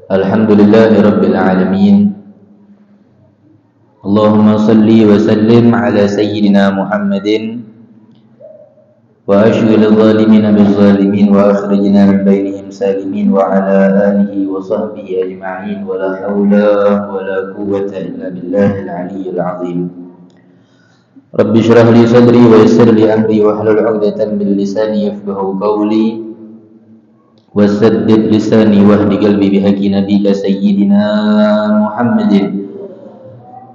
Alhamdulillahi Rabbil Alamin. Allahumma salli wa sallim ala Sayyidina Muhammadin wa ashghil adh-dhalimina bil-zalimin wa akhrijna min bainihim salimin wa ala alihi wa sahbihi ajma'in wa la hawla wa la quwwata illa billahil aliyyil azim. Rabbi shrah li sadri wa yassir li amri wa hlul 'uqdatam min lisani yafqahu qawli wasaddid lisani wahdi qalbi bihaqi nabiyika sayyidina Muhammadin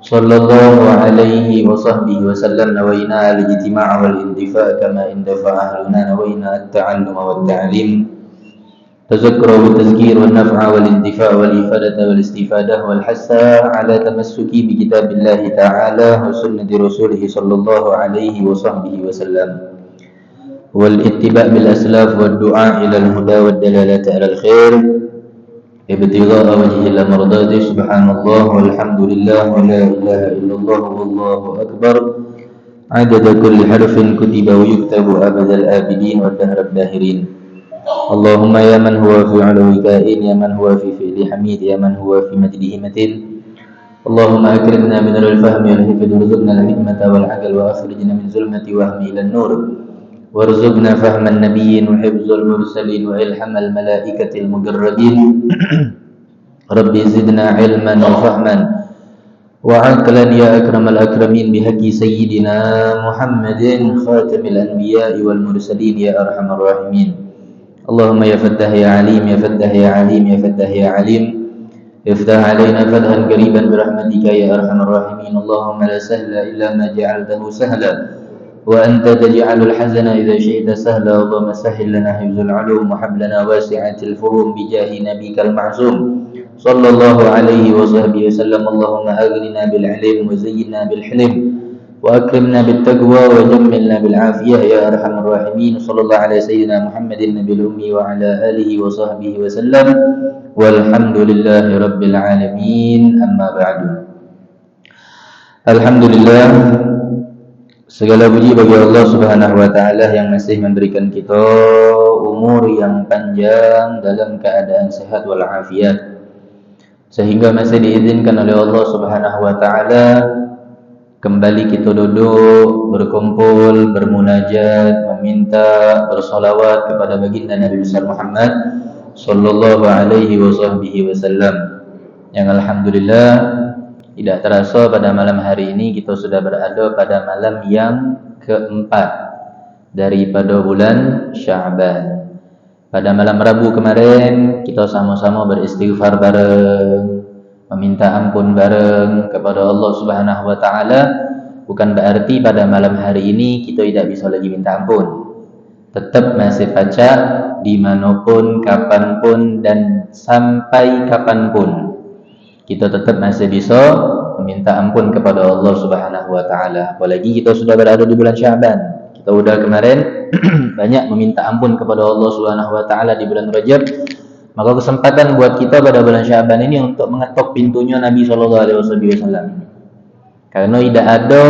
sallallahu alaihi wa sahbihi wa sallam. Nawaina al-ijtima'a wal indifa' kama indafa ahluna nawaina at-ta'alluma wat ta'lim tazakkura wa tazkir wa naf'a wal intifa' wal ifadata wal istifadah wal hassa ala tamassuki bi kitabillahi ta'ala wa sunnati rasulih sallallahu alaihi wa sahbihi wa sallam والاتباع بالأسلاف والدعاء إلى الهدى والدلالة على الخير ابتغاء وجه الله مرضاته. سبحان الله والحمد لله ولا إله إلا الله والله أكبر عدد كل حرف كتب ويكتب أبد الآبدين والدهر الداهرين. اللهم يا من هو في علو كائن يا من هو في فعل حميد يا من هو في مجده متين. اللهم أكرمنا من الفهم والحفظ وارزقنا الحكمة والعقل وأخرجنا من ظلمة وهم إلى النور وارزقنا فهم النبيين وحفظ المرسلين وإلحام الملائكة المقربين. ربي زدنا علما وفهما وعقلا يا أكرم الأكرمين بحق سيدنا محمد خاتم الأنبياء والمرسلين يا أرحم الراحمين. اللهم يا فتاح يا عليم يا فتاح يا عليم يا فتاح يا عليم افتح علينا فتحا قريبا برحمتك يا أرحم الراحمين. اللهم لا سهل إلا ما جعلته سهلا وأنت تجعل الحزن إذا شئت سهلا. اللهم سهل لنا حفظ العلوم وهب لنا واسعة الفهوم بجاه نبيك المعصوم صلى الله عليه وصحبه وسلم. اللهم أغننا بالعلم وزينا بالحلم وأكرمنا بالتقوى وجملنا بالعافية يا أرحم الراحمين. صلى الله على سيدنا محمد النبي الأمي وعلى آله وصحبه وسلم والحمد لله رب العالمين. أما بعد. Alhamdulillah, segala puji bagi Allah Subhanahu wa taala yang masih memberikan kita umur yang panjang dalam keadaan sehat wal afiat, sehingga masih diizinkan oleh Allah Subhanahu wa taala kembali kita duduk, berkumpul, bermunajat, meminta, bersolawat kepada baginda Nabi besar Muhammad sallallahu alaihi wasallam. Yang alhamdulillah tidak terasa pada malam hari ini kita sudah berada pada malam yang keempat daripada bulan Sya'ban. Pada malam Rabu kemarin kita sama-sama beristighfar bareng, meminta ampun bareng kepada Allah Subhanahu wa taala. Bukan berarti pada malam hari ini kita tidak bisa lagi minta ampun. Tetap masih pacak dimanapun, kapanpun dan sampai kapanpun kita tetap masih bisa meminta ampun kepada Allah Subhanahu wa taala. Apalagi kita sudah berada di bulan Sya'ban. Kita sudah kemarin banyak meminta ampun kepada Allah Subhanahu wa taala di bulan Rajab. Maka kesempatan buat kita pada bulan Sya'ban ini untuk mengetok pintunya Nabi sallallahu alaihi wasallam. Karena tidak ada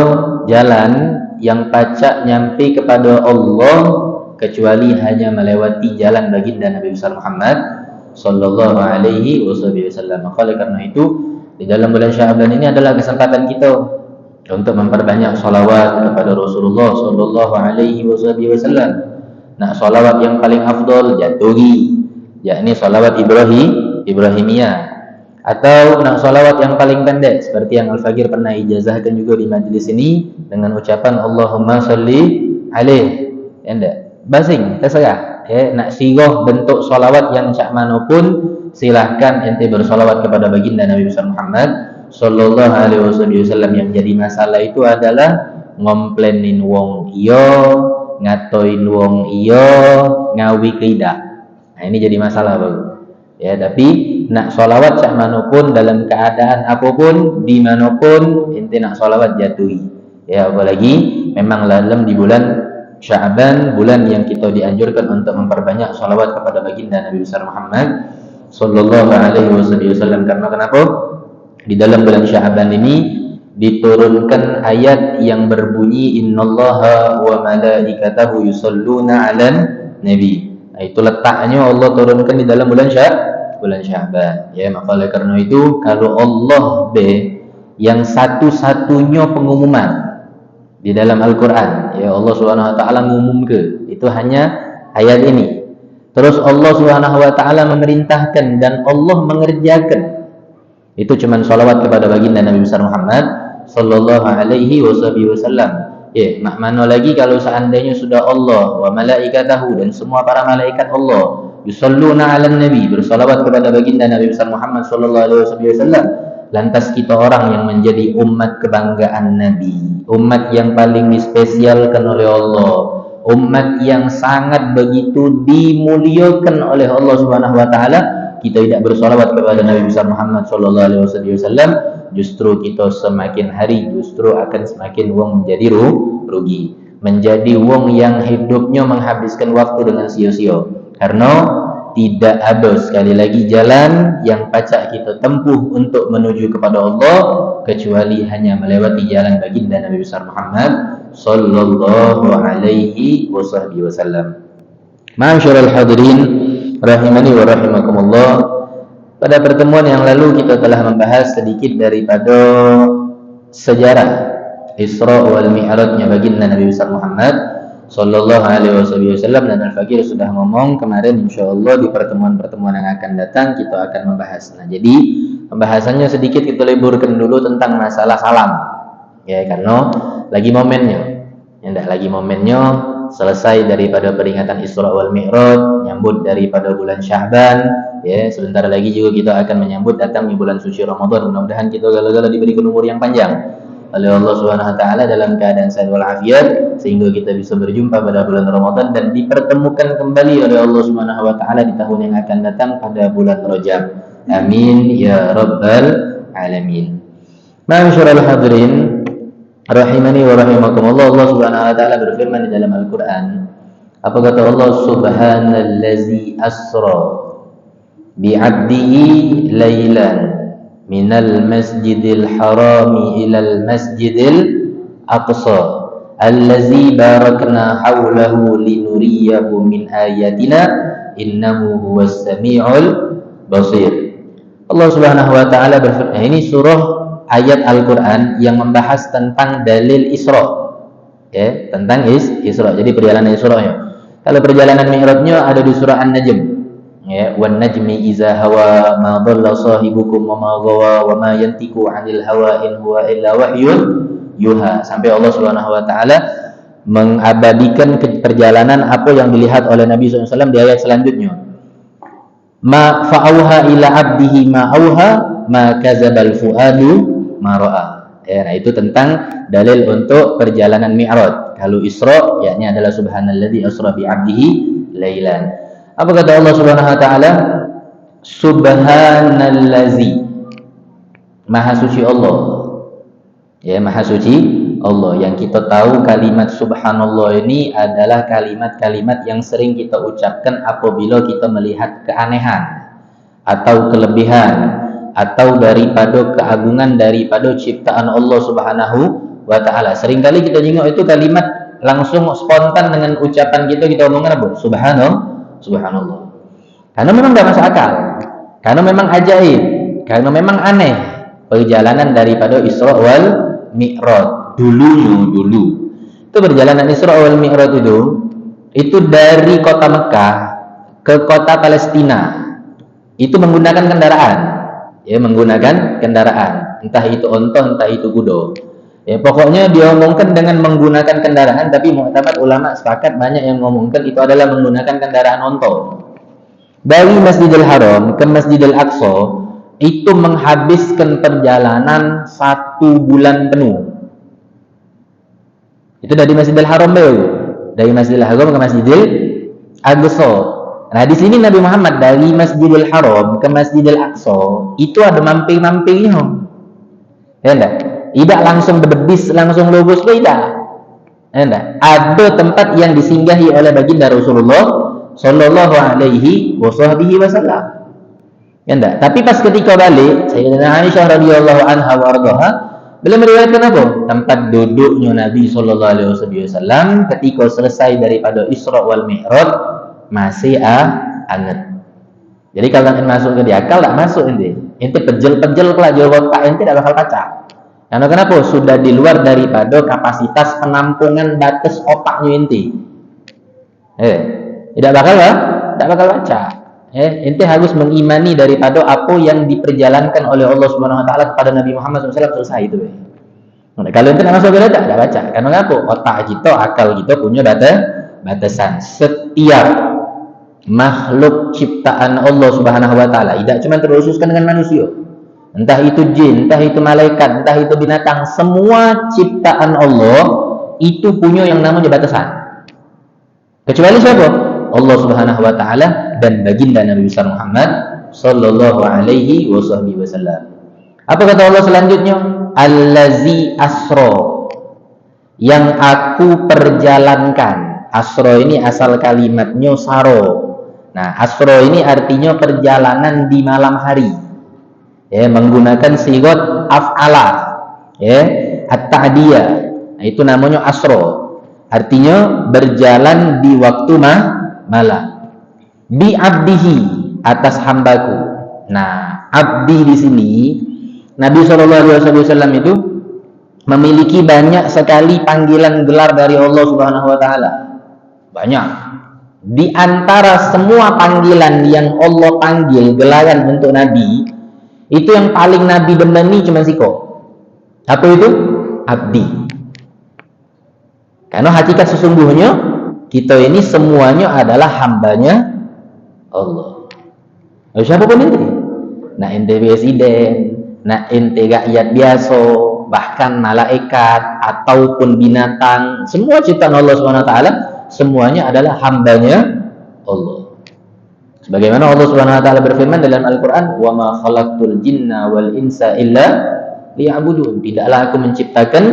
jalan yang pacak nyampe kepada Allah kecuali hanya melewati jalan baginda Nabi besar Muhammad sallallahu alaihi wasallam. Maka oleh karena itu di dalam bulan Sya'ban ini adalah kesempatan kita untuk memperbanyak salawat kepada Rasulullah sallallahu alaihi wasallam. Nah, salawat yang paling afdal jatuhi, yakni salawat Ibrahimiyah, atau nak salawat yang paling pendek seperti yang Al-Fakir pernah ijazahkan juga di majlis ini dengan ucapan Allahumma salli alaihi. Endak basing terserah. Nak sirah bentuk salawat yang cak manapun, silahkan ente bersalawat kepada baginda Nabi besar Muhammad sallallahu alaihi wasallam. Yang jadi masalah itu adalah ngomplenin wong iya, ngatoin wong iya, ngawi tidak. Nah, ini jadi masalah baru. Ya, tapi nak salawat cak manapun dalam keadaan apapun dimanapun ente nak salawat jatuhi. Ya, apalagi memang dalam di bulan Sya'ban, bulan yang kita dianjurkan untuk memperbanyak salawat kepada baginda Nabi besar Muhammad sallallahu alaihi wasallam. Karena kenapa? Di dalam bulan Sya'ban ini diturunkan ayat yang berbunyi innallaha wa malaikatahu yusholluna 'alan nabi. Nah, itu letaknya Allah turunkan di dalam bulan bulan Sya'ban. Ya, maka oleh karena itu kalau Allah yang satu-satunya pengumuman di dalam Al-Qur'an, ya Allah Subhanahu wa taala ngumum ke, itu hanya ayat ini. Terus Allah Subhanahu wa taala memerintahkan dan Allah mengerjakan. Itu cuman sholawat kepada baginda Nabi besar Muhammad sallallahu alaihi wasallam. Ya, mana lagi kalau seandainya sudah Allah wa malaikatahu dan semua para malaikat Allah yusalluna 'alan nabi, bersolawat kepada baginda Nabi besar Muhammad sallallahu alaihi wasallam, lantas kita orang yang menjadi umat kebanggaan Nabi, umat yang paling dispesialkan oleh Allah, umat yang sangat begitu dimuliakan oleh Allah Subhanahu wa taala, kita tidak bersolawat kepada Nabi besar Muhammad sallallahu alaihi wasallam, justru kita semakin hari justru akan semakin wong menjadi rugi, menjadi wong yang hidupnya menghabiskan waktu dengan sia-sia, karena tidak ada sekali lagi jalan yang pacak kita tempuh untuk menuju kepada Allah kecuali hanya melewati jalan baginda Nabi besar Muhammad sallallahu alaihi wasallam. Ma'asyiral hadirin rahimani wa rahimakumullah. Pada pertemuan yang lalu kita telah membahas sedikit daripada sejarah Isra wal Mi'rajnya baginda Nabi besar Muhammad sallallahu alaihi wasallam, dan Al-Fakir sudah ngomong kemarin, insyaallah di pertemuan-pertemuan yang akan datang kita akan membahas. Nah, jadi pembahasannya sedikit kita leburkan dulu tentang masalah salam. Ya, karena lagi momennya. Yang lagi momennya selesai daripada peringatan Isra wal Mi'raj, nyambut daripada bulan Sya'ban. Ya, sebentar lagi juga kita akan menyambut datangnya bulan suci Ramadan. Mudah-mudahan kita gala-gala diberikan umur yang panjang oleh Allah Subhanahu wa taala dalam keadaan sehat wal afiat, sehingga kita bisa berjumpa pada bulan Ramadan dan dipertemukan kembali oleh Allah Subhanahu wa taala di tahun yang akan datang pada bulan Rajab. Amin ya rabbal alamin. Ma'asyiral hadirin rahimani wa rahimakumullah. Allah Subhanahu wa taala berfirman di dalam Al-Qur'an. Apa kata Allah? Subhanallazi asra bi'abdihi lailan minal masjidil harami ilal masjidil aqsa allazi barakna hawlahu linuriyahu min ayatina innahu huwas sami'ul basir. Allah Subhanahu wa taala berfirman, ini surah ayat Al-Qur'an yang membahas tentang dalil Isra. Ya, tentang Isra. Jadi perjalanan Isra-nya. Kalau perjalanan Mi'rajnya ada di surah An-Najm. Ya, wan najmi iza hawa ma dhalla sahibukum wa ma ghawa wa ma yantiqu 'anil hawa in huwa illa wahyun yuha, sampai Allah Subhanahu wa taala mengabadikan perjalanan apa yang dilihat oleh Nabi SAW di ayat selanjutnya. Ma fa'auha ila 'abdihi ma auha ma kadzabal fuadu ma ra'a. Ya, nah itu tentang dalil untuk perjalanan Mi'raj. Kalau Isra yakni adalah subhanalladzi asra bi 'abdihi lailan. Apa kata Allah Subhanahu wa taala? Subhanallazi, maha suci Allah. Ya, maha suci Allah. Yang kita tahu kalimat subhanallah ini adalah kalimat-kalimat yang sering kita ucapkan apabila kita melihat keanehan atau kelebihan atau daripada keagungan daripada ciptaan Allah Subhanahu wa taala. Seringkali kita jenguk itu kalimat langsung spontan dengan ucapan kita omongkan apa? Subhanallah. Karena memang tidak masuk akal, karena memang ajaib, karena memang aneh perjalanan daripada Isra wal Mi'raj dulu. Itu perjalanan Isra wal Mi'raj itu dari kota Mekah ke kota Palestina. Itu menggunakan kendaraan. Ya, menggunakan kendaraan. Entah itu onta, entah itu kuda. Ya, pokoknya diomongkan dengan menggunakan kendaraan, tapi mu'tamad ulama sepakat banyak yang ngomongkan itu adalah menggunakan kendaraan onta. Dari Masjidil Haram ke Masjidil Aqsa itu menghabiskan perjalanan 1 bulan penuh. Itu dari Masjidil Haram dari Masjidil Haram ke Masjidil Aqsa. Nah, di sini Nabi Muhammad dari Masjidil Haram ke Masjidil Aqsa itu ada mampir-mampirnya. Ya enggak? Tidak langsung berdebis, langsung lurus, tidak. Enggak. Ada tempat yang disinggahi oleh baginda Rasulullah sallallahu alaihi wasallam. Enggak. Tapi pas ketika balik, Sayyidatina Aisyah radhiyallahu anha wa ardhaha, beliau meriwayatkan apa? Tempat duduknya Nabi sallallahu alaihi wasallam ketika selesai daripada Isra wal Mi'raj masih anget. Jadi kalau ente masuk ke di akal, tak masuk ente. Ente pejel-pejel pula jual otak ente tak bakal pecah. Karena kenapa? Sudah di luar daripada kapasitas penampungan batas otaknya ente. Tidak bakal baca. Ente harus mengimani daripada apa yang diperjalankan oleh Allah Subhanahu Wa Taala kepada Nabi Muhammad SAW, selesai itu. Nah, kalau ente nak masuk ke tak baca. Karena apa? Otak kita, akal kita punya batasan. Setiap makhluk ciptaan Allah Subhanahu Wa Taala tidak cuma terkhususkan dengan manusia. Entah itu jin, entah itu malaikat, entah itu binatang, semua ciptaan Allah itu punya yang namanya batasan. Kecuali siapa? Allah Subhanahu Wa Taala dan baginda Nabi besar Muhammad sallallahu alaihi wasallam. Apa kata Allah selanjutnya? Allazi asro, yang aku perjalankan. Asro ini asal kalimatnya saro. Nah, asro ini artinya perjalanan di malam hari. Menggunakan sigot af'ala, at-ta'diyah. Nah, itu namanya asro. Artinya berjalan di waktu malam. Bi abdihi, atas hambaku. Nah, abdi di sini Nabi SAW itu memiliki banyak sekali panggilan gelar dari Allah Subhanahu Wa Taala. Banyak. Di antara semua panggilan yang Allah panggil gelaran untuk Nabi, itu yang paling Nabi demeni cuma siko. Apa itu? Abdi. Karena hakikat sesungguhnya kita ini semuanya adalah hambanya Allah. Siapapun ente. Nak ente presiden, nak ente rakyat biasa, bahkan malaikat ataupun binatang, semua ciptaan Allah SWT, semuanya adalah hambanya Allah. Sebagaimana Allah Subhanahu Wa Taala berfirman dalam Al-Quran, wa ma khalaqtul jinna wal insa illa liya'budun. Tidaklah aku menciptakan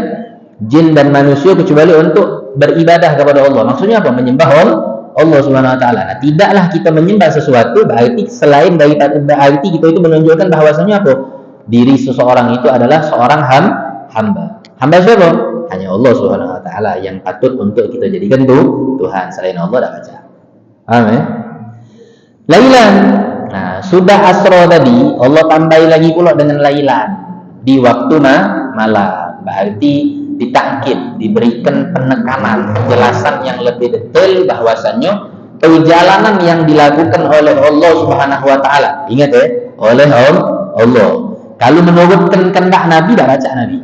jin dan manusia kecuali untuk beribadah kepada Allah. Maksudnya apa? Menyembah Allah Subhanahu Wa Taala. Nah, tidaklah kita menyembah sesuatu berarti selain daripada berarti kita itu menunjukkan bahwasanya apa? Diri seseorang itu adalah seorang hamba. Hamba siapa? Hanya Allah Subhanahu Wa Taala yang patut untuk kita jadikan Tuhan. Selain Allah tak baca. Amin. Lailan. Nah, sudah asro tadi, Allah tambahi lagi pula dengan lailan di waktu malam. Berarti ditakkid, diberikan penekanan, penjelasan yang lebih detail bahwasannya perjalanan yang dilakukan oleh Allah Subhanahu Wa Taala. Ingat oleh Allah. Kalau menurut kehendak Nabi, tak baca Nabi.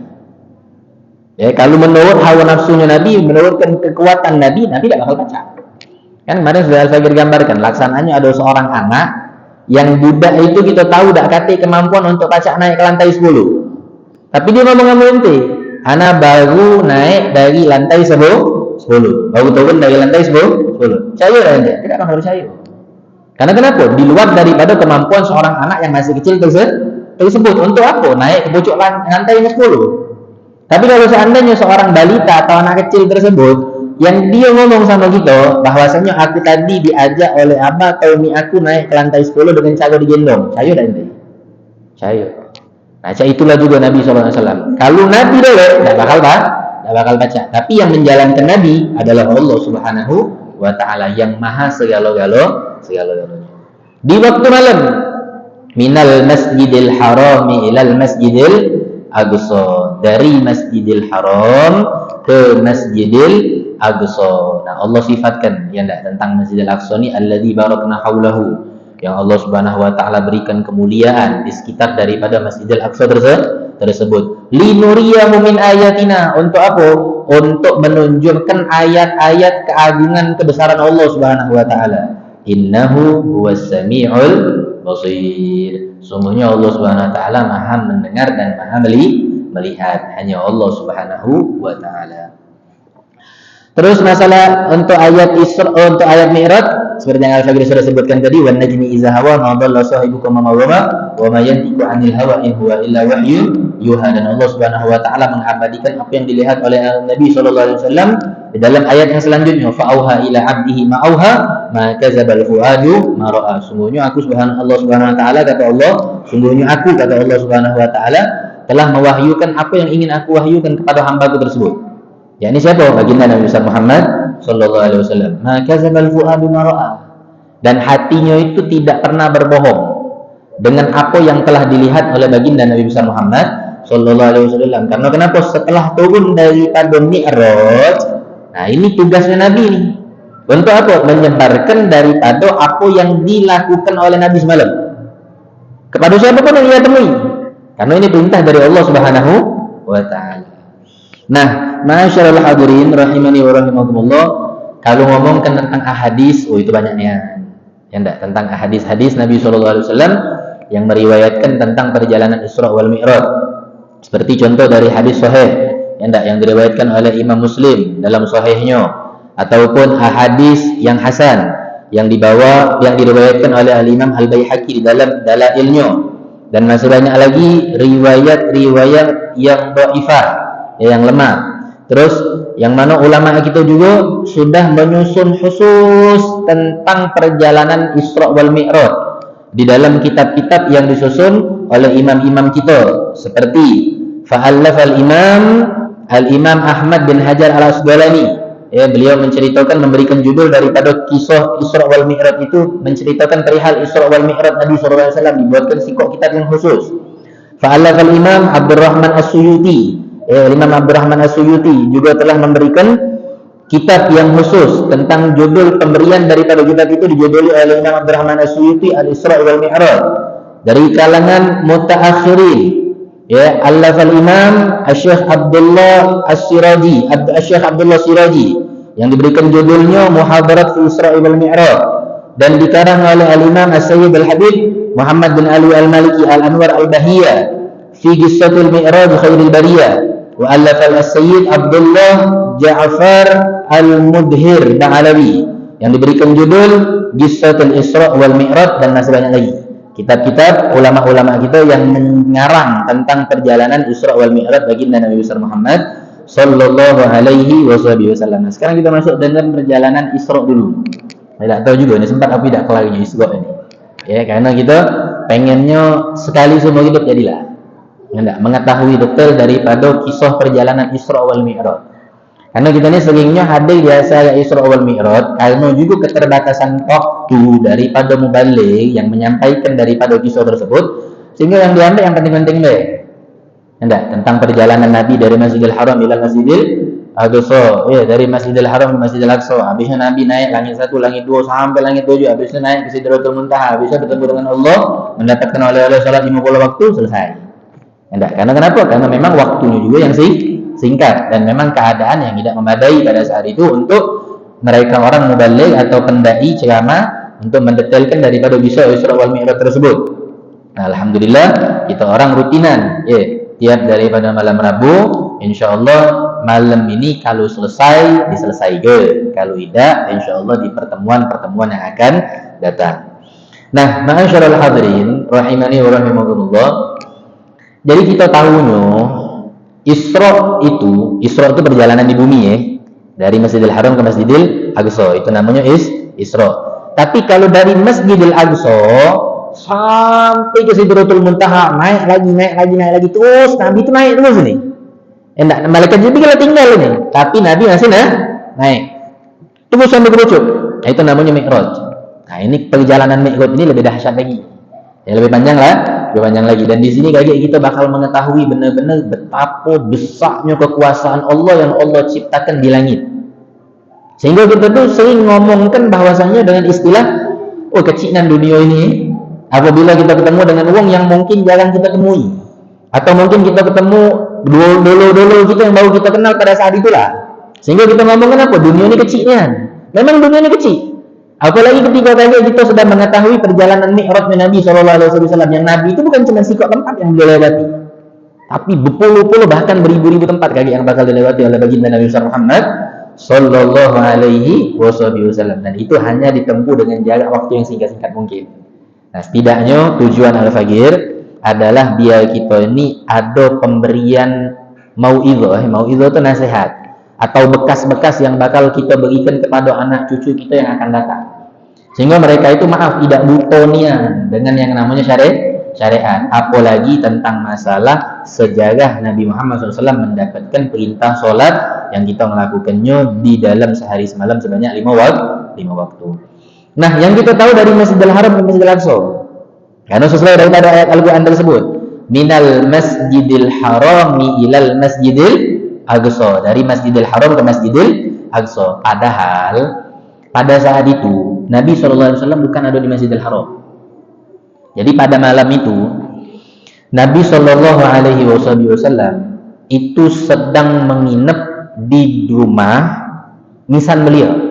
Kalau menurut hawa nafsunya Nabi, menurut kekuatan Nabi tak bakal baca. Kan kemarin sudah Al-Fagir gambarkan, laksanaannya ada seorang anak yang budak itu kita tahu tak kate kemampuan untuk pacak naik ke lantai 10. Tapi dia ngomong sama ente, anak baru naik dari lantai 10, baru turun dari lantai 10. Percaya tak ente? Tidak bakal percaya. Karena kenapa? Di luar daripada kemampuan seorang anak yang masih kecil tersebut. Untuk apa? Naik ke pucuk lantai 10. Tapi kalau seandainya seorang balita atau anak kecil tersebut yang dia ngomong sama kita bahwasanya aku tadi diajak oleh abah atau umi aku naik ke lantai 10 dengan cara digendong, percaya tak ente? Percaya. Nah, itulah juga Nabi SAW. Kalau Nabi dulu tak bakal baca. Tapi yang menjalankan Nabi adalah Allah Subhanahu Wa Taala yang maha segala-galanya. Di waktu malam, minal masjidil harami ilal masjidil aqsa, dari masjidil haram ke masjidil Aqsa. Nah, Allah sifatkan tentang Masjidil Aqsa ni alladzi barakna haulahu, yang Allah Subhanahu Wa Taala berikan kemuliaan di sekitar daripada Masjidil Aqsa tersebut. Linuriyahu min ayatina, untuk apa? Untuk menunjukkan ayat-ayat keagungan kebesaran Allah Subhanahu Wa Taala. Innahu huwas samiul basir. Sungguhnya Allah Subhanahu Wa Taala maha mendengar dan maha melihat. Hanya Allah Subhanahu Wa Taala. Terus masalah untuk ayat Isra, untuk ayat Mi'raj, seperti yang Al-Fagir sudah sebutkan tadi, wan najmi idza hawa ma dhalla sahibukum wa ma yantiqu 'anil hawa in huwa illa wahyun yuha. Dan Allah Subhanahu Wa Taala mengabadikan apa yang dilihat oleh Nabi sallallahu alaihi wasallam di dalam ayat yang selanjutnya, fa auha ila 'abdihi ma auha ma kadzabal fuadu ma ra'a. Sungguhnya aku Allah Subhanahu Wa Taala, kata Allah, sungguhnya aku, kata Allah Subhanahu Wa Taala, telah mewahyukan apa yang ingin aku wahyukan kepada hamba-Ku tersebut. Ini siapa? Baginda Nabi besar Muhammad sallallahu alaihi wasallam. Ma kadzabal fuadu ma ra'a. dan hatinya itu tidak pernah berbohong dengan apa yang telah dilihat oleh baginda Nabi besar Muhammad sallallahu alaihi wasallam. Karena kenapa? Setelah turun daripada Mi'raj, nah ini tugasnya Nabi nih. Untuk apa? Menyebarkan daripada apa yang dilakukan oleh Nabi semalam kepada siapapun yang ia temui. Karena ini perintah dari Allah Subhanahu wa taala. Nah, ma'asyiral hadirin rahimani wa rahimakumullah, kalau ngomongkan tentang ahadis, itu banyaknya. Ya enggak, tentang hadis-hadis Nabi sallallahu alaihi wasallam yang meriwayatkan tentang perjalanan Isra wal Mi'raj. Seperti contoh dari hadis sahih, ya enggak, yang diriwayatkan oleh Imam Muslim dalam sahihnya, ataupun ahadis yang hasan yang diriwayatkan oleh Al-Imam Al-Baihaqi di dalam Dalailnya, dan masih banyak lagi riwayat-riwayat yang dhaifah, yang lemah. Terus yang mana ulama kita juga sudah menyusun khusus tentang perjalanan Isra wal Mi'raj di dalam kitab-kitab yang disusun oleh imam-imam kita, seperti fa'allaf al-imam Ahmad bin Hajar al-Asqalani. Ya, beliau menceritakan, memberikan judul daripada kisah Isra wal Mi'raj itu, menceritakan perihal Isra wal Mi'raj Nabi sallallahu alaihi wasallam, dibuatkan sikok kitab yang khusus. Fa'allaf al-imam Abdurrahman As-Suyuti. Imam Abdurrahman As-Suyuti juga telah memberikan kitab yang khusus tentang judul pemberian daripada kitab itu, dijuduli oleh Imam Abdurrahman As-Suyuti Al-Isra wal Mi'raj. Dari kalangan mutaakhirin, ya, allaf al-imam Asy-Syaikh Abdullah As-Siraji, Asy-Syaikh Abdullah Siraji, yang diberikan judulnya Muhadharat fi Isra wal Mi'raj, dan dikarang oleh al-Imam As-Sayyid Al-Habib Muhammad bin Ali Al-Maliki Al-Anwar Al-Bahiyah fi Qissatul Mi'raj Khairil Bariyah, wa allaf al-Sayyid Abdullah Ja'far Al-Mudhir Ba'alawi, yang diberikan judul Qissatul Isra wal Mi'raj, dan masih banyak lagi kitab-kitab ulama-ulama kita yang mengarang tentang perjalanan Isra wal Mi'raj baginda Nabi besar Muhammad sallallahu alaihi wasallam. Nah, sekarang kita masuk dalam perjalanan Isra dulu. Saya tak tahu juga ini sempat apa tidak kelarnya Isra ini. Ya, karena kita pengennya sekali semua hidup jadilah. Enggak mengetahui detail daripada kisah perjalanan Isra wal Mi'raj. Karena kita ni seringnya hadir biasa Isra wal Mi'raj, karena juga keterbatasan waktu daripada mubaligh yang menyampaikan daripada kisah tersebut, sehingga yang diambil yang penting-penting deh. Enggak, tentang perjalanan Nabi dari Masjidil Haram ila Masjidil Aqsa, ya, dari Masjidil Haram ke Masjidil Aqsa. Habisnya Nabi naik langit 1, langit 2 sampai langit 7, habisnya naik ke Sidratul Muntaha, habisnya bertemu dengan Allah, mendapatkan oleh-oleh salat 50 waktu, selesai. Enggak, karena kenapa? Karena memang waktunya juga yang singkat, dan memang keadaan yang tidak memadai pada saat itu untuk mereka orang mubaligh atau pendai ceramah untuk mendetailkan daripada kisah Isra wal Mi'raj tersebut. Nah, alhamdulillah kita orang rutinan, ya, tiap daripada malam Rabu, insyaallah malam ini kalau selesai diselesaikan, kalau tidak insyaallah di pertemuan-pertemuan yang akan datang. Nah, ma'asyiral hadirin rahimani wa rahimakumullah. Jadi kita tahunya Isra itu perjalanan di bumi, ya, dari Masjidil Haram ke Masjidil Aqsa, itu namanya Isra. Tapi kalau dari Masjidil Aqsa sampai ke Sidratul Muntaha, naik lagi terus, Nabi itu naik terus nih. Enggak, malaikat Jibril tinggal ini, tapi Nabi masih naik terus sampai kerucut. Nah, itu namanya Mi'raj. Nah, ini perjalanan Mi'raj ini lebih dahsyat lagi, ya, lebih panjang lagi. Dan di sini kita bakal mengetahui benar-benar betapa besarnya kekuasaan Allah yang Allah ciptakan di langit. Sehingga kita tuh sering ngomongkan bahwasanya dengan istilah, kecilan dunia ini, apabila kita ketemu dengan uang yang mungkin jarang kita temui, atau mungkin kita ketemu dulu kita yang baru kita kenal pada saat itulah, sehingga kita ngomongkan apa? Dunia ini kecilnya. Memang dunia ini kecil. Apalagi ketika kita sudah mengetahui perjalanan Mi'rajnya Nabi SAW, yang Nabi itu bukan cuma sikok tempat yang beliau lewati, tapi berpuluh-puluh bahkan beribu-ribu tempat yang bakal dilewati oleh baginda Nabi Muhammad sallallahu alaihi wasallam, dan itu hanya ditempuh dengan jarak waktu yang singkat-singkat mungkin. Nah, setidaknya tujuan Al-Faqir adalah biar kita ini ada pemberian mau'izah. Mau'izah itu nasihat atau bekas-bekas yang bakal kita berikan kepada anak cucu kita yang akan datang, sehingga mereka itu tidak buta nian dengan yang namanya syariat, apalagi tentang masalah sejarah Nabi Muhammad SAW mendapatkan perintah solat yang kita melakukannya di dalam sehari semalam sebanyak 5 waktu. Nah, yang kita tahu dari Masjidil Haram ke Masjidil Aqsa, karena sesuai daripada ayat Al-Quran tersebut, minal Masjidil Harami ilal Masjidil Aqsa, dari Masjidil Haram ke Masjidil Aqsa. Padahal pada saat itu Nabi SAW bukan ada di Masjidil Haram. Jadi pada malam itu Nabi SAW itu sedang menginap di rumah misan beliau.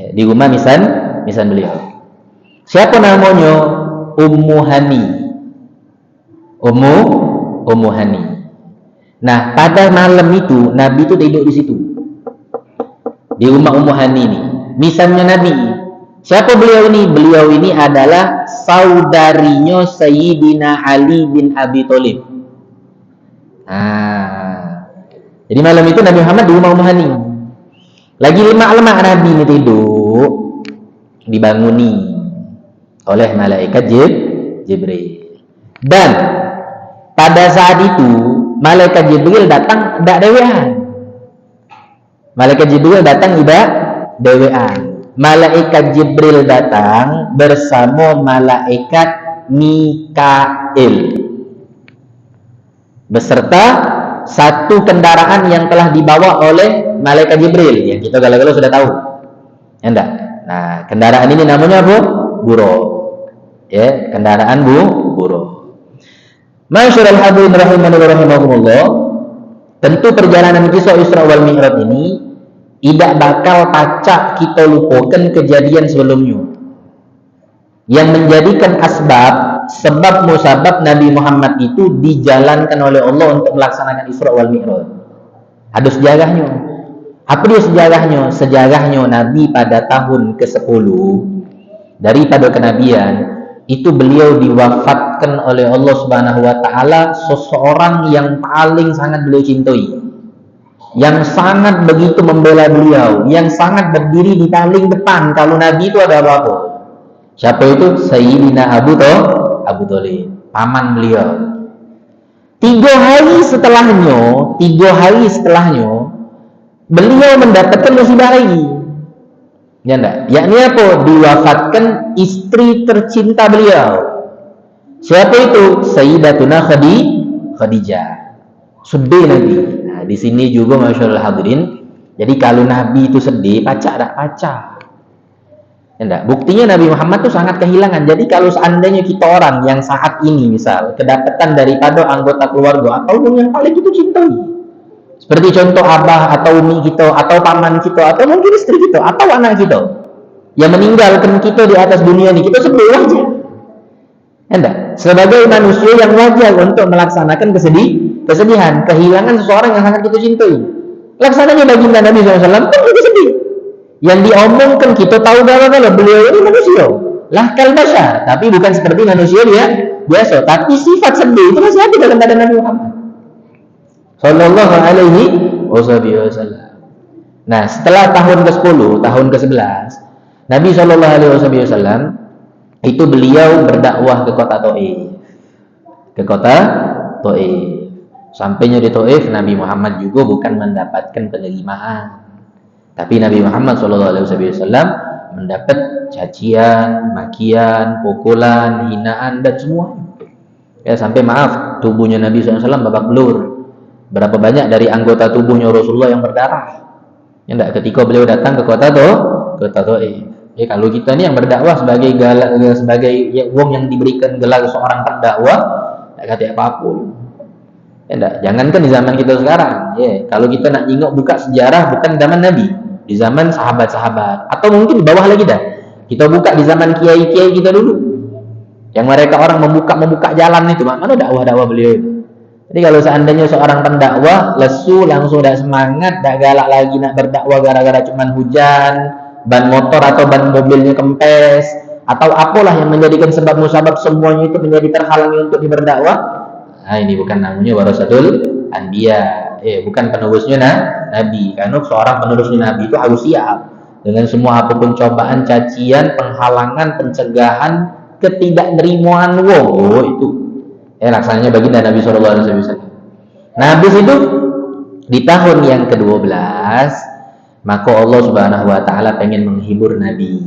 Di rumah misan beliau. Siapa namanya? Ummu Hani. Ummu Hani. Nah, pada malam itu Nabi itu tidur di situ. Di rumah Ummu Hani ini. Misannya Nabi. Siapa beliau ini? Beliau ini adalah saudarinya Sayyidina Ali bin Abi Thalib. Jadi malam itu Nabi Muhammad di rumah Ummu Hani. Lagi lemak-lemak Nabi ini tidur, dibanguni oleh malaikat Jibril. Dan pada saat itu malaikat Jibril datang tidak dewean. Malaikat Jibril datang tidak dewean. Malaikat Jibril datang bersama malaikat Mikail beserta satu kendaraan yang telah dibawa oleh malaikat Jibril, yang kita galau-galau sudah tahu. Enggak. Nah, kendaraan ini namanya apa? Buraq. Ya, kendaraan buraq. Masyaallah hadirin rahimani wa rahimakumullah. Tentu perjalanan kisah Isra wal Mi'raj ini tidak bakal pacak kita lupakan kejadian sebelumnya. Yang menjadikan sebab musabab Nabi Muhammad itu dijalankan oleh Allah untuk melaksanakan Isra wal Mi'raj. Ada sejarahnya. Apa dia sejarahnya? Sejarahnya Nabi pada tahun ke-10 daripada kenabian itu beliau diwafatkan oleh Allah Subhanahu wa taala seseorang yang paling sangat beliau cintai. Yang sangat begitu membela beliau, yang sangat berdiri di paling depan kalau Nabi itu ada apa-apa. Siapa itu? Sayyidina Abu Thalib, paman beliau. 3 hari setelahnya beliau mendapatkan musibah lagi. Ya enggak? Yakni apa? Diwafatkan istri tercinta beliau. Siapa itu? Sayyidatuna Khadijah. Sedih Nabi. Nah, di sini juga masyaallah hadirin. Jadi kalau Nabi itu sedih, pacak tak pacak. Ya enggak? Buktinya Nabi Muhammad itu sangat kehilangan. Jadi kalau seandainya kita orang yang saat ini misal kedapatan daripada anggota keluarga atau yang paling kita cintai, seperti contoh abah atau umi kita atau paman kita atau mungkin istri kita atau anak kita yang meninggalkan kita di atas dunia ini, kita sedih aja. Enggak? Sebagai manusia yang wajar untuk melaksanakan kesedihan, kehilangan seseorang yang sangat kita cintai. Laksananya baginda Nabi SAW pun kita sedih. Yang diomongkan kita tahu kalau beliau ini manusia, lahkal bashar, tapi bukan seperti manusia dia biasa. Tapi sifat sedih itu masih ada dalam badan Nabi Muhammad Sallallahu alaihi wasallam. Nah, setelah tahun ke-10, tahun ke-11, Nabi Sallallahu alaihi wasallam itu beliau berdakwah ke kota Taif. Sampainya di Taif, Nabi Muhammad juga bukan mendapatkan penerimaan, tapi Nabi Muhammad Sallallahu alaihi wasallam mendapat cacian, makian, pukulan, hinaan dan semua. Ya, sampai maaf, tubuhnya Nabi SAW babak belur. Berapa banyak dari anggota tubuhnya Rasulullah yang berdarah. Ya enggak, ketika beliau datang ke kota Taif. Ya, kalau kita ni yang berdakwah sebagai wong yang diberikan gelar seorang pendakwah, tak kata apa-apa. Ya enggak, jangankan di zaman kita sekarang. Ya, kalau kita nak tengok buka sejarah bukan zaman Nabi, di zaman sahabat-sahabat atau mungkin di bawah lagi dah. Kita buka di zaman kiai-kiai kita dulu. Yang mereka orang membuka jalan itu, mana dakwah-dakwah beliau itu. Jadi kalau seandainya seorang pendakwah lesu, langsung dah semangat, dah galak lagi nak berdakwah gara-gara cuman hujan, ban motor atau ban mobilnya kempes, atau apalah yang menjadikan sebab musabab semuanya itu menjadi terhalangi untuk berdakwah. Nah, ini bukan namanya warasatul anbiya. Bukan penerusnya Nabi. Karena seorang penerusnya Nabi itu harus siap dengan semua apapun cobaan, cacian, penghalangan, pencegahan, ketidaknerimaan itu. Laksananya baginda Nabi SAW. Nah, habis itu di tahun yang ke-12, maka Allah Subhanahu wa taala pengen menghibur Nabi.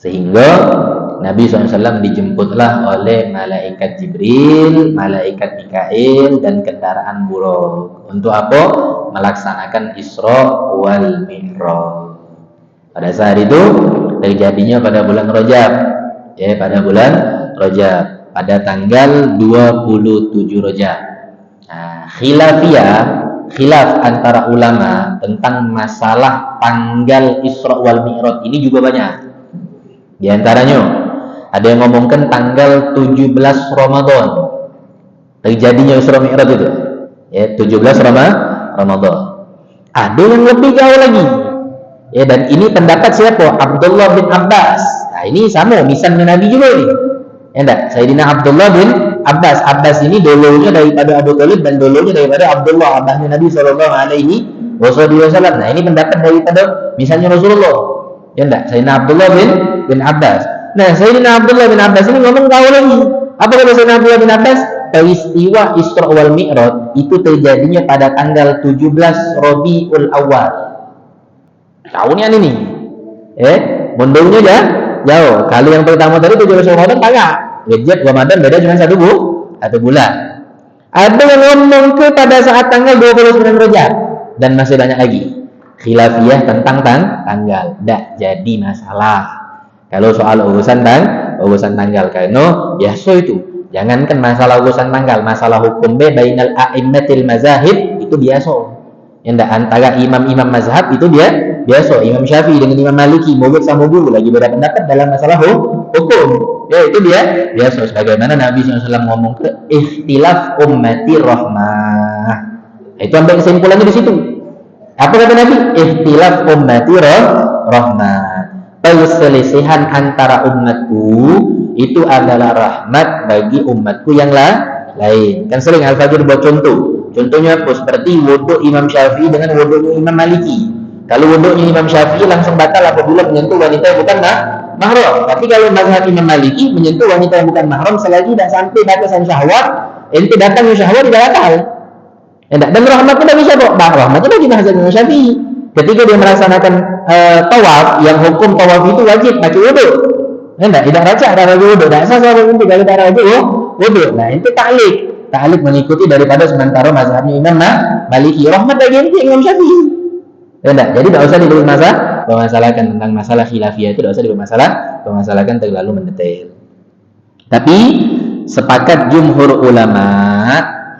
Sehingga Nabi SAW dijemputlah oleh malaikat Jibril, malaikat Mikail, dan kendaraan buruk. Untuk apa? Melaksanakan Isra wal Mi'raj. Pada saat itu terjadinya pada bulan Rajab, ya, pada bulan Rajab, pada tanggal 27 Rajab. Nah, khilaf antara ulama tentang masalah tanggal Isra wal Mi'raj ini juga banyak. Di antaranya ada yang ngomongkan tanggal 17 Ramadan terjadinya Isra Mi'raj itu, ya, 17 Ramadan. Ada yang lebih jauh lagi, ya, dan ini pendapat siapa? Abdullah bin Abbas. Nah, ini sama misalnya Nabi juga ini, ya enggak? Sayyidina Abdullah bin Abbas. Abbas ini dulunya daripada Abu Thalib dan dulunya daripada Abdullah, abahnya Nabi sallallahu alaihi wasallam. Nah, ini pendapat daripada misalnya Rasulullah, ya enggak? Sayyidina Abdullah bin Abbas. Nah, Sayyidina Abdullah bin Abbas ini ngomong tahu lagi. Apa kata Sayyidina Abdullah bin Abbas? Peristiwa Isra wal Mi'raj itu terjadinya pada tanggal 17 Rabiul Awal. Tahunnya ini, mundurnya jauh. Kalau yang pertama tadi 17 Ramadan banyak. Rejab Ramadan beda cuma satu bulan. Ada yang ngomong ke pada saat tanggal 29 Rajab, dan masih banyak lagi khilafiyah tentang tanggal. Tidak jadi masalah kalau soal urusan tanggal, karena biasa itu. Jangankan masalah urusan tanggal, masalah hukum bainal a'immatil mazahib itu biasa. Yang antara imam-imam mazhab itu dia biasa. Imam Syafi'i dengan Imam Maliki, murid sama guru lagi beda pendapat dalam masalah hukum. Ya, itu dia biasa. Sebagaimana Nabi SAW ngomong ke ikhtilaf ummati rahmah. Itu ambil kesimpulannya di situ. Apa kata Nabi? Ikhtilaf ummati rahmah. Perselisihan antara umatku itu adalah rahmat bagi umatku yang lain. Kan sering Al-Fajr buat contoh. Contohnya apa? Seperti wudhu Imam Syafi'i dengan wudhu Imam Maliki. Kalau wudhunya Imam Syafi'i langsung batal apabila menyentuh wanita yang bukan mahram. Tapi kalau mazhab Imam Maliki, menyentuh wanita yang bukan mahram selagi tidak sampai batasan syahwat, ente datang syahwat tidak batal. Dan rahmat itu bagi siapa? Rahmat itu bagi mazhab Imam Syafi'i. Ketika dia melaksanakan tawaf, yang hukum tawaf itu wajib pakai wudhu. Tidak racak dari wudhu, tidak sah sama untuk dari darah wudhu. Nah, itu ta'liq mengikuti daripada sementara mazhabnya Imam Maliki. Rahmat bagi ente Imam Syafi'i. Jadi tidak usah diberi permasalahkan tentang masalah khilafiyah, itu tidak usah permasalahkan terlalu mendetail. Tapi sepakat jumhur ulama,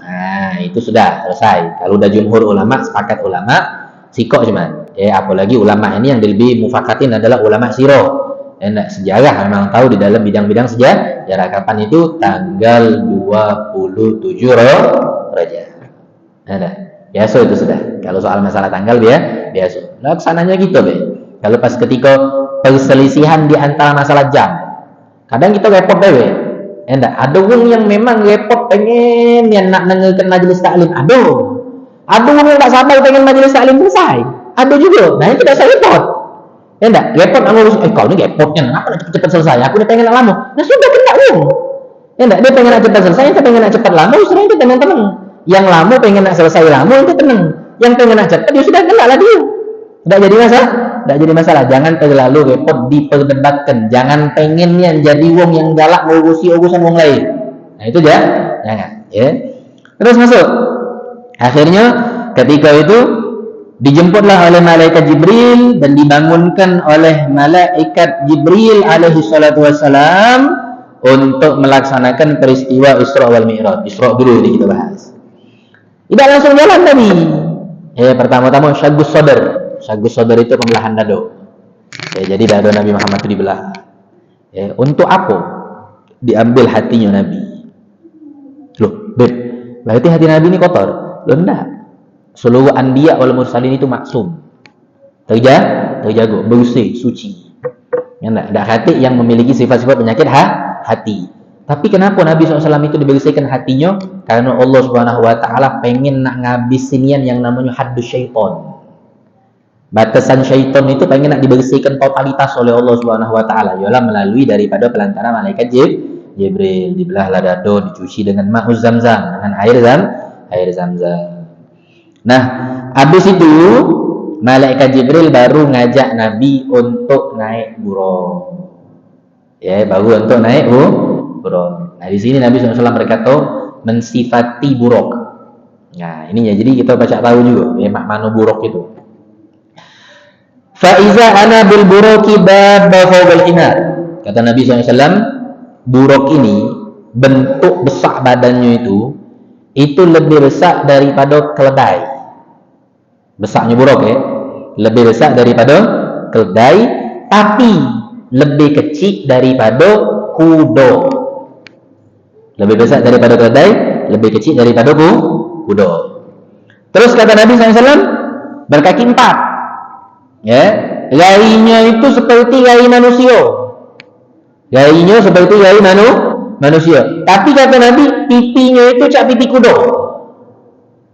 nah itu sudah selesai. Kalau udah jumhur ulama, sepakat ulama, sikok cuma. Apalagi ulama ini yang lebih mufakatin adalah ulama siro. Sejarah memang tahu di dalam bidang-bidang sejarah kapan itu tanggal 27 Rajab. Biasa itu sudah. Kalau soal masalah tanggal biasa. Laksananya gitu, Kalau pas ketika perselisihan di antara masalah jam, kadang kita repot ada wong yang memang repot pengen yang nak nengelkan majelis taklim. Ada wong yang tak sabar pengen majelis taklim selesai. Ada juga. Nah, itu dah saya repot. Repot ngurus. Kau ni repotnya. Kenapa nak cepat selesai? Aku ni pengen nak lama. Nah, sudah kena wong. Dia pengen nak cepat selesai, kita pengen nak cepat lama, sering kita tenang. Yang lama pengen nak selesai lama, itu tenang. Yang pengen nak cepat, dia sudah kena lah dia. Tidak jadi masalah. Jangan terlalu repot diperdebatkan. Jangan pengen yang jadi wong yang galak mengurusi urusan wong lain. Nah, itu jangan. Ya. Terus masuk. Akhirnya ketika itu dijemputlah oleh malaikat Jibril dan dibangunkan oleh malaikat Jibril alaihi salatu wassalam untuk melaksanakan peristiwa Isra wal Mi'raj. Isra dulu ini kita bahas. Tidak langsung jalan tadi. Pertama-tama syagus sadar. Syagus sadar itu pembelahan dada. Jadi dada Nabi Muhammad itu dibelah. Untuk apa diambil hatinya Nabi? Loh, berarti hati Nabi ini kotor? Loh, enggak. Seluruh anbiya wal mursalin itu maksum. Terjaga, bersih, suci. Ada hati yang memiliki sifat-sifat penyakit hati. Tapi kenapa Nabi SAW itu dibersihkan hatinya? Karena Allah Subhanahu Wa Taala pengen nak ngabisin yang namanya haddus syaitan. Batasan syaitan itu pengen nak dibersihkan totalitas oleh Allah Subhanahu Wa Taala. Ialah melalui daripada pelantara malaikat Jibril. Dibelahlah dada, dicuci dengan ma'uz zamzam, dengan air zamzam. Nah, habis itu malaikat Jibril baru ngajak Nabi untuk naik buraq. Ya, baru untuk naik buruk. Nah, di sini Nabi SAW berkata mensifati buruk. Nah, ini ya, jadi kita baca tahu juga ya makna buruk itu. Fa iza ana bil buruki babba fawqal himar. Kata Nabi SAW, buruk ini bentuk besar badannya itu lebih besar daripada keledai. Besarnya buruk ya, lebih besar daripada keledai, tapi lebih kecil daripada kuda. Lebih besar daripada keledai, lebih kecil daripada kuda. Terus kata Nabi SAW, berkaki 4. Ya, gainya itu seperti gai manusia. Gainya seperti gai manusia. Tapi kata Nabi, pipinya itu cak pipi kuda.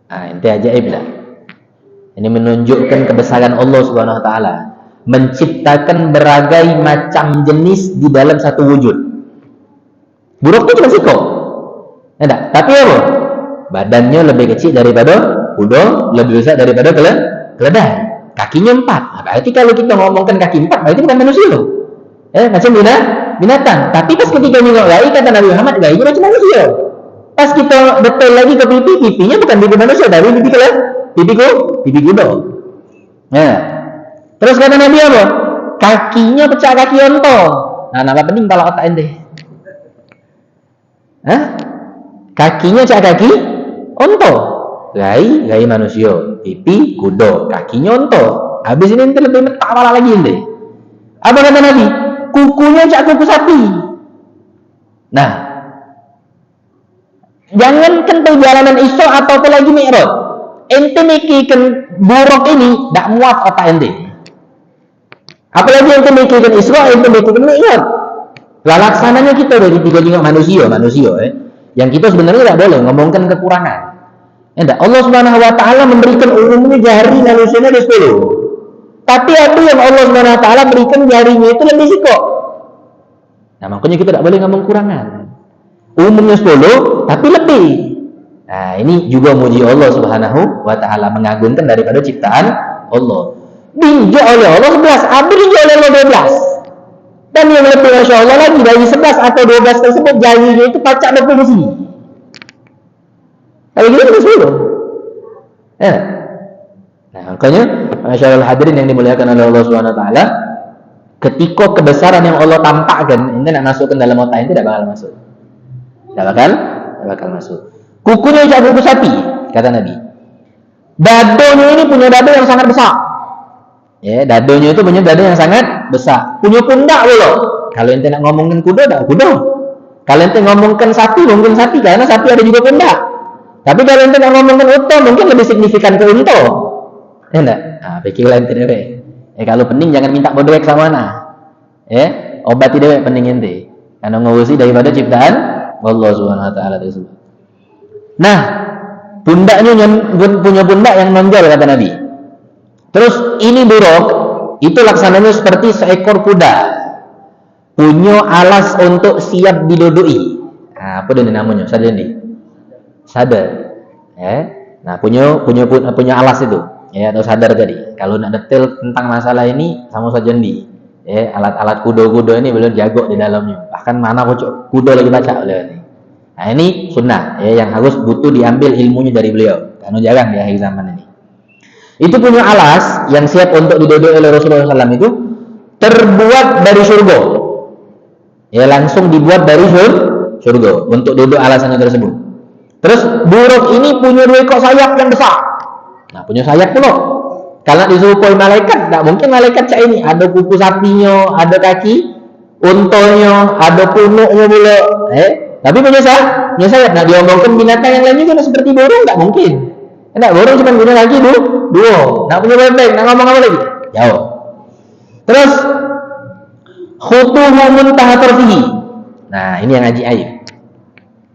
Nah, ini ajaib lah. Ini menunjukkan kebesaran Allah Subhanahu wa taala menciptakan berbagai macam jenis di dalam satu wujud. Buruk itu cuma siko. Enggak, tapi apa? Badannya lebih kecil daripada kuda, lebih besar daripada keledai. Kakinya 4. Nah, berarti kalau kita ngomongkan kaki 4, berarti bukan manusia. Macam binatang. Tapi pas ketika nengok gai, kata Nabi Muhammad, gainya macam manusia. Pas kita detail lagi ke pipinya bukan pipi manusia, tapi pipi kuda. Nah, terus kata Nabi apa? Kakinya pecah kaki onto. Nah, nama pening kalau otak ente. Kakinya cak kaki onto. Gai manusia, pipi kuda, kakinya onto. Habis ini ente lebih metak malah lagi ente. Apa kata Nabi? Kukunya cak kuku sapi. Nah, jangankan perjalanan Isra atau lagi Mi'raj, ente mikirkan buruk ini tak muat otak ente. Apalagi ente mikirkan Isra, ente mikirkan Mi'raj. Laksananya kita dari tiga juga manusia yang kita sebenarnya tidak boleh ngomongkan kekurangan. Enggak, Allah Subhanahu wa taala memberikan umumnya jari manusianya ada 10. Tapi ada yang Allah Subhanahu wa taala berikan jarinya itu lebih sikok. Nah, makanya kita tidak boleh ngomong kurangan. Umumnya 10 tapi lebih. Nah, ini juga muji Allah Subhanahu wa taala, mengagungkan daripada ciptaan Allah. Diinjak oleh Allah 11, habis diinjak oleh Allah 12. Dan yang lebih Masya Allah lagi, dari 11 atau 12 tersebut jarinya itu pacak lebih di sini. Kalau gitu kita 10. Nah, makanya Masya Allah hadirin yang dimuliakan oleh Allah Subhanahu wa taala, ketika kebesaran yang Allah tampakkan, ente nak masukkan dalam otak ente tidak bakal masuk. Tidak bakal masuk. Kukunya cak kuku sapi, kata Nabi. Dadonya ini punya dado yang sangat besar. Ya, dadonya itu punya dado yang sangat besar. Punya pundak loh. Kalau ente nak ngomongin kuda, tak kuda. Kalau ente ngomongkan sapi, mungkin sapi, karena sapi ada juga pundak. Tapi kalau ente nak ngomongkan unta, mungkin lebih signifikan ke unta. Enggak? Nah, pikirlah ente dewek. Kalau pening jangan minta bodek sama mana. Obati dewek pening ente. Karena ngurusi daripada ciptaan Allah Subhanahu wa taala tersebut. Nah, pundaknya punya pundak yang nonjol kata Nabi. Terus ini buruk, itu laksananya seperti seekor kuda punya alas untuk siap didudui. Nah, apa dia namanya? Sadar. Nah, punya alas itu. Atau sadar tadi. Kalau nak detail tentang masalah ini sama saja nih. Alat-alat kuda-kuda ini belum jago di dalamnya. Bahkan mana kuda lagi baca oleh ini. Nah, ini sunnah yang harus butuh diambil ilmunya dari beliau. Karena jarang di akhir zaman ini. Itu punya alas yang siap untuk diduduk oleh Rasulullah SAW itu terbuat dari surga. Langsung dibuat dari surga untuk duduk alasannya tersebut. Terus buruk ini punya 2 ekor sayap yang besar. Nah, punya sayap pula. Kalau disuruh malaikat, tak mungkin malaikat cak ini. Ada kuku sapinya, ada kaki untanya, ada punuknya pula. Tapi punya sayap. Nah, diomongkan binatang yang lainnya juga seperti burung, tak mungkin. Enggak, burung cuma punya kaki 2. Nak punya bebek, nak ngomong apa lagi? Jauh. Terus khutuhu muntaha tarfihi. Nah, ini yang ajaib.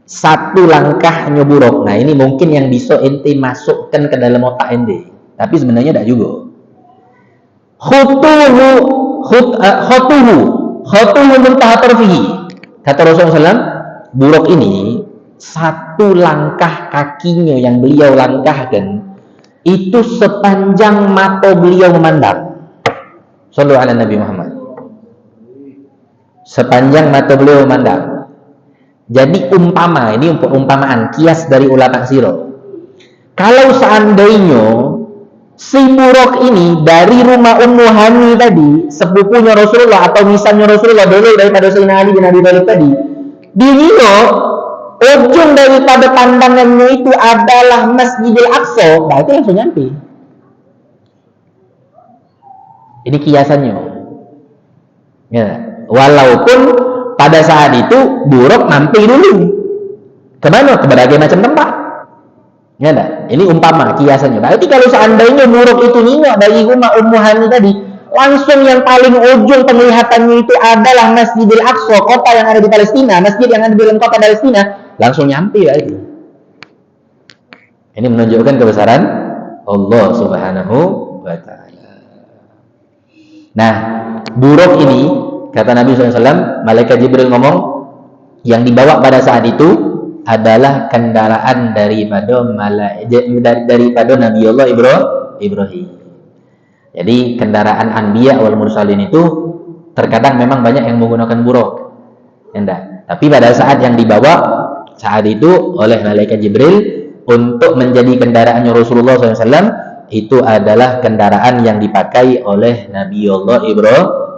Satu langkahnya buruk. Nah, ini mungkin yang bisa ente masukkan ke dalam otak ente. Tapi sebenarnya tidak juga. Khutuhu muntaha tarfihi. Kata Rasulullah SAW, buruk ini satu langkah kakinya yang beliau langkahkan itu sepanjang mata beliau memandang. Sallallahu alaihi Nabi Muhammad. sepanjang mata beliau memandang. Jadi ini umpamaan kias dari ulama siro. Kalau seandainya si Buruk ini dari rumah Ummu Hani tadi, sepupunya Rasulullah atau misalnya Rasulullah dulu daripada Sayyidina Ali bin Abi Thalib tadi, dinino ujung daripada pandangannya itu adalah Masjidil Aqsa, berarti langsung nyampe. Ini kiasannya. Ya, walaupun pada saat itu Buruk mampir dulu. Kemana? Ke berbagai macam tempat. Ya, ini umpama kiasannya. Berarti kalau seandainya Buruk itu nengok dari rumah Ummu Hani tadi, langsung yang paling ujung penglihatannya itu adalah Masjidil Aqsa, kota yang ada di Palestina, masjid yang ada di dalam kota Palestina, langsung nyampe berarti. Ini menunjukkan kebesaran Allah Subhanahu wa Ta'ala. Nah, Buruk ini kata Nabi SAW, malaikat Jibril ngomong, yang dibawa pada saat itu adalah kendaraan daripada Nabi Allah Ibrahim. Jadi kendaraan Anbiya wal Mursalin itu terkadang memang banyak yang menggunakan buruk. Enggak. Tapi pada saat yang dibawa saat itu oleh malaikat Jibril untuk menjadi kendaraannya Rasulullah SAW, itu adalah kendaraan yang dipakai oleh Nabi Allah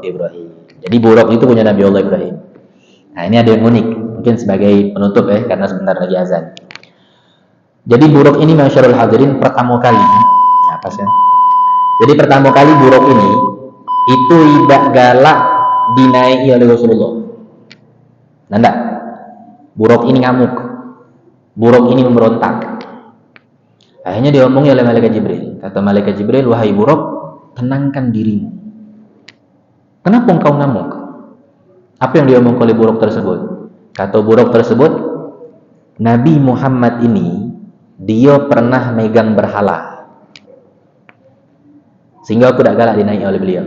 Ibrahim. Jadi buruk itu punya Nabi Allah Ibrahim. Nah, ini ada yang unik. Mungkin sebagai penutup karena sebentar lagi azan. Jadi buruk ini masyarul hadirin pertama kali. Nah, pas ya. Jadi pertama kali buruk ini itu tidak galak dinaiki oleh Rasulullah. Nanda. Buruk ini ngamuk. Buruk ini memberontak. Akhirnya diomongi oleh malaikat Jibril. Kata malaikat Jibril, "Wahai buruk, tenangkan dirimu. Kenapa engkau ngamuk?" Apa yang diomong oleh buruk tersebut? Kata buruk tersebut, Nabi Muhammad ini dia pernah megang berhala, sehingga aku tidak galak dinaiki oleh beliau.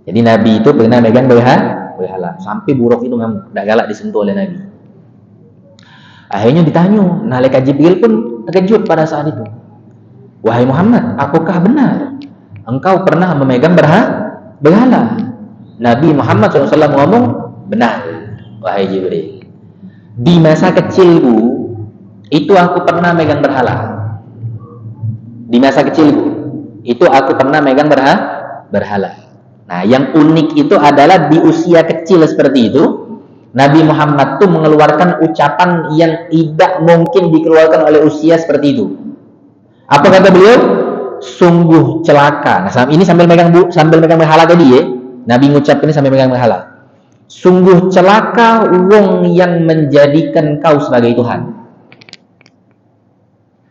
Jadi Nabi itu pernah megang berhala, sampai buruk itu ngamuk, tidak galak disentuh oleh Nabi. Akhirnya ditanya, malaikat Jibril pun terkejut pada saat itu. "Wahai Muhammad, apakah benar engkau pernah memegang berhala?" Nabi Muhammad SAW ngomong, "Benar, wahai Jibril. Di masa kecilku itu aku pernah megang berhala. Di masa kecilku itu aku pernah megang berhala." Nah, yang unik itu adalah di usia kecil seperti itu, Nabi Muhammad tuh mengeluarkan ucapan yang tidak mungkin dikeluarkan oleh usia seperti itu. Apa kata beliau? Sungguh celaka. Nah, ini sambil megang berhala tadi ya. Nabi ngucap ini sambil megang berhala. Sungguh celaka wong yang menjadikan kau sebagai Tuhan.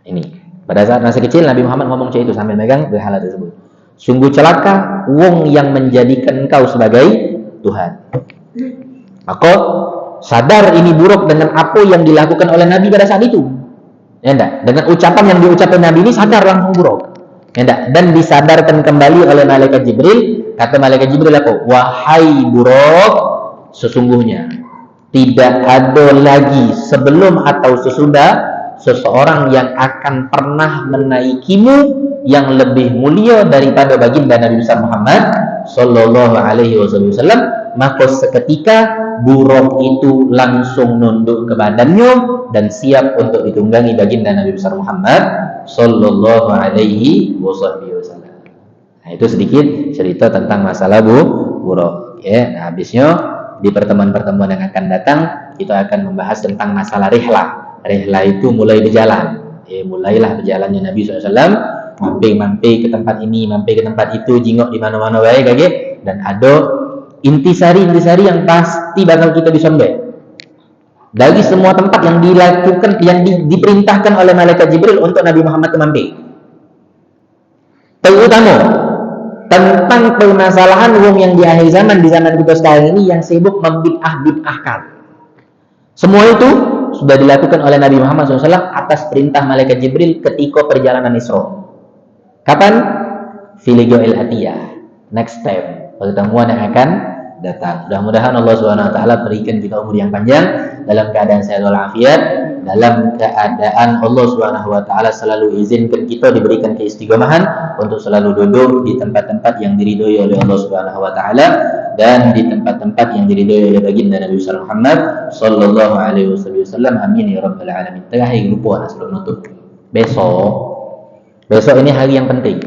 Ini pada saat masa kecil Nabi Muhammad ngomong itu sambil megang berhala tersebut. Sungguh celaka wong yang menjadikan kau sebagai Tuhan. Maka sadar ini buruk dengan apa yang dilakukan oleh Nabi pada saat itu. Ya enggak? Dengan ucapan yang diucapkan Nabi ini sadar langsung buruk. Ya enggak? Dan disadarkan kembali oleh malaikat Jibril. Kata malaikat Jibril apa? "Wahai buruk, sesungguhnya tidak ada lagi sebelum atau sesudah seseorang yang akan pernah menaikimu yang lebih mulia daripada baginda Nabi besar Muhammad sallallahu alaihi wasallam." Maka seketika buruk itu langsung nunduk ke badannya dan siap untuk ditunggangi baginda Nabi besar Muhammad sallallahu alaihi wasallam. Nah, itu sedikit cerita tentang masalah buruk. Ya, nah, habisnya di pertemuan-pertemuan yang akan datang kita akan membahas tentang masalah rihlah. Rihlah itu mulai berjalan. Mulailah berjalannya Nabi SAW, mampir ke tempat ini, mampir ke tempat itu, jingok di mana-mana baik, dan ada intisari yang pasti bakal kita disambut. Dari semua tempat yang dilakukan, yang diperintahkan oleh malaikat Jibril untuk Nabi Muhammad mampir. Terutama tentang permasalahan wong yang di akhir zaman, di zaman kita sekarang ini yang sibuk membid'ah-bid'ahkan. Semua itu sudah dilakukan oleh Nabi Muhammad SAW atas perintah malaikat Jibril ketika perjalanan Isra. Kapan? Filigoil atiyah. Next time, pertemuan yang akan datang. Mudah-mudahan Allah Subhanahu wa taala berikan kita umur yang panjang dalam keadaan sehat walafiat, dalam keadaan Allah Subhanahu wa taala selalu izinkan kita diberikan keistiqomahan untuk selalu duduk di tempat-tempat yang diridhoi oleh Allah Subhanahu wa taala dan di tempat-tempat yang diridhoi oleh baginda Nabi Muhammad sallallahu alaihi wasallam. Amin ya rabbal alamin. Terakhir lupa sebelum nutup. Besok ini hari yang penting.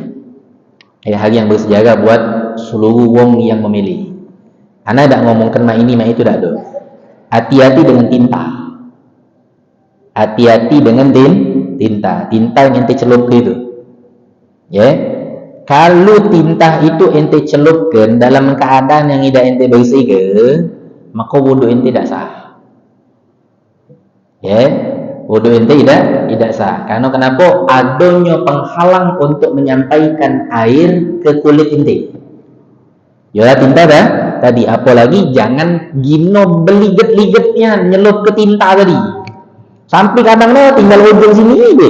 Hari yang bersejarah buat seluruh wong yang memilih. Ana tidak ngomongkan mak ini mak itu tak ada. Hati-hati dengan tinta. Hati-hati dengan tinta. Tinta yang ente celup itu. Ya. Kalau tinta itu ente celupkan dalam keadaan yang tidak ente bersihkan, maka wudu ente tidak sah. Ya. Wudu ente tidak sah. Karena kenapa? Adanya penghalang untuk menyampaikan air ke kulit ente. Ya tinta dah tadi, apalagi jangan gino beliget-ligetnya nyelup ke tinta tadi. Sampai kadang-kadang tinggal ujung sini aja.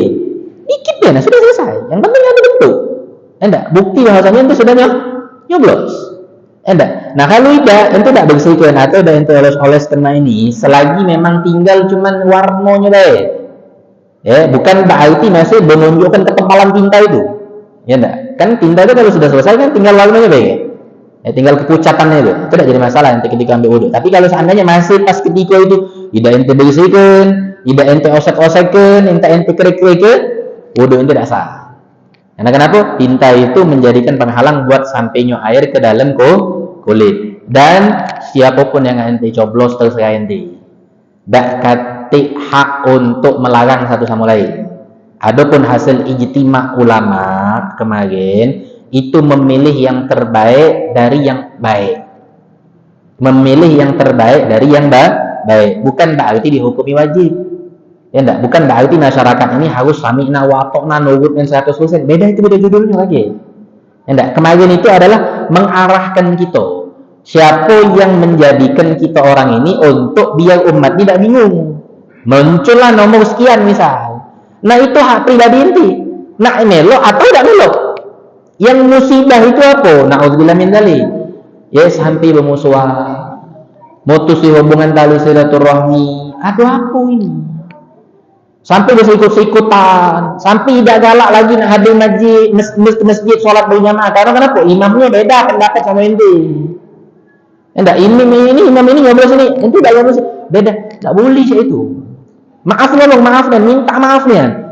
Dikit ya, nah sudah selesai. Yang penting ada bentuk. Enggak, bukti bahasanya itu sudah nyoblos. Enggak. Nah kalau tidak bersihkan atau udah itu oles-oles kena ini, selagi memang tinggal cuman warnanya baik. Ya, bukan berarti masih menunjukkan ketebalan tinta itu. Ya enggak. Kan tinta itu kalau sudah selesai kan tinggal warnanya baik. Ya, tinggal kepucatannya itu tidak jadi masalah ente ketika ambil wudhu. Tapi kalau seandainya masih pas ketika itu tidak ente bersihkan, tidak ente osek-osekkan, ente kerik-kerikkan, wudhu ente tidak sah. Karena kenapa? Tinta itu menjadikan penghalang buat sampainya air ke dalam kulit. Dan siapapun yang ente coblos terserah ente. Tak kati hak untuk melarang satu sama lain. Adapun hasil ijtima ulama kemarin itu memilih yang terbaik dari yang baik. Memilih yang terbaik dari yang baik. Bukan berarti dihukumi wajib. Ya enggak, bukan berarti masyarakat ini harus sami'na wa ata'na nurut dan 100%. Beda itu, beda judulnya lagi. Ya enggak, kemarin itu adalah mengarahkan kita. Siapa yang menjadikan kita orang ini untuk biar umat tidak bingung. Muncullah nomor sekian misal. Nah itu hak pribadi inti. Nak melo atau tidak melo. Yang musibah itu apa? Na'udzubillah min dzalik. Ya sampai bermusuhan, mutusi hubungan tali silaturahmi. Aduh apa ini? Sampai bersikut-sikutan, sampai tidak galak lagi nak hadir masjid sholat berjamaah. Karena kenapa? Imamnya beda pendapat sama ente. Enggak, imam ini ngobrol sini, ente tidak ngobrol sini. Beda, tak boleh itu. Maafkan, minta maafnya.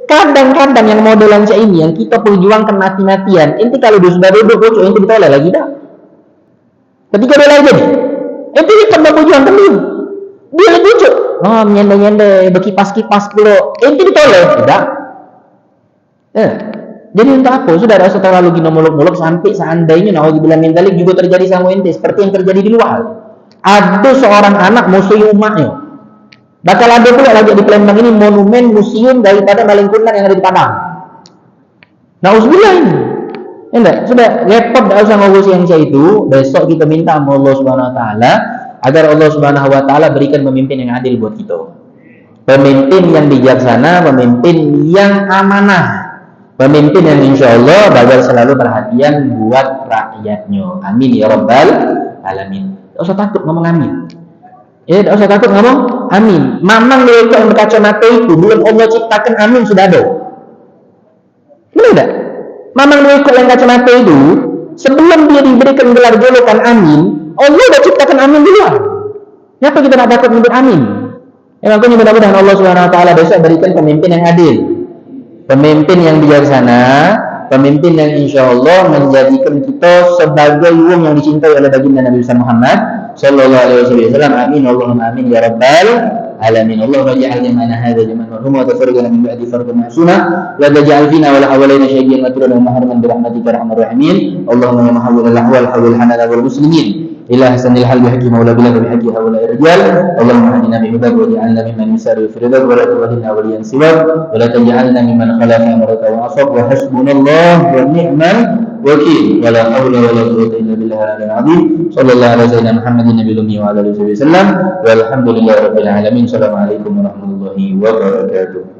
Kadang-kadang yang modelan ini yang kita perjuangkan mati-matian, ente kalau sudah duduk bocor, ente ditolak lagi dah. Ketika dia lagi jadi, ente kita perjuangkan dulu. Dia lagi bocor, oh nyende-nyende, berkipas-kipas dulu, ente ditolak, tidak. Jadi untuk apa? Sudah ada terlalu gino muluk-muluk sampai seandainya na'udzubillah min dzalik juga terjadi sama ente seperti yang terjadi di luar. Ada seorang anak musuh umatnya. Bakal ada pula lagi di Palembang ini monumen museum daripada maling kundang yang ada di Padang. Na'udzubillah ini. Enggak, sudah repot dah usah ngurus yang itu. Besok kita minta sama Allah Subhanahu wa taala agar Allah Subhanahu wa taala berikan pemimpin yang adil buat kita. Pemimpin yang bijaksana, pemimpin yang amanah. Pemimpin yang insya Allah bakal selalu perhatian buat rakyatnya. Amin ya rabbal alamin. Tak usah takut ngomong amin. Ya, tak usah takut ngomong amin. Mamang mereka yang berkacamata itu belum Allah ciptakan amin sudah ada. Benar tak? Mamang mereka yang kacamata itu sebelum dia diberikan gelar julukan amin, Allah sudah ciptakan amin duluan. Kenapa kita nak takut menyebut amin? Ya, makanya mudah-mudahan Allah Subhanahu wa taala besok berikan pemimpin yang adil. Pemimpin yang bijaksana, pemimpin yang insya Allah menjadikan kita sebagai wong yang dicintai oleh baginda Nabi Muhammad sallallahu alaihi wasallam. Amin Allahumma amin ya rabbal alamin. Allahumma ja'alna mana hadza jama'an marhuma wa tafarraqna min ba'di farqan ma'suna la taj'al fina wa la hawalaina shay'an matrudan wa mahruman bi rahmatika arhamar rahimin. Allahumma ya mahawwil al-ahwal hawwil hanana wal muslimin ila hasanil hal bihaqi maula billah bihaqi haula irjal. Allahumma hadina bi hudak wa ja'alna mimman yusari fi ridak wa la tuwadina waliyan siwak wa la taj'alna mimman khalafa amraka wa asab wa hasbunallah wa ni'mal wakil wa la hawla wa la quwwata illa billahi al-'aliyyil 'azim. Sallallahu alaihi wasallam Muhammadin nabiyil ummi wa ala alihi wasallam walhamdulillahi rabbil alamin. Assalamualaikum warahmatullahi wabarakatuh.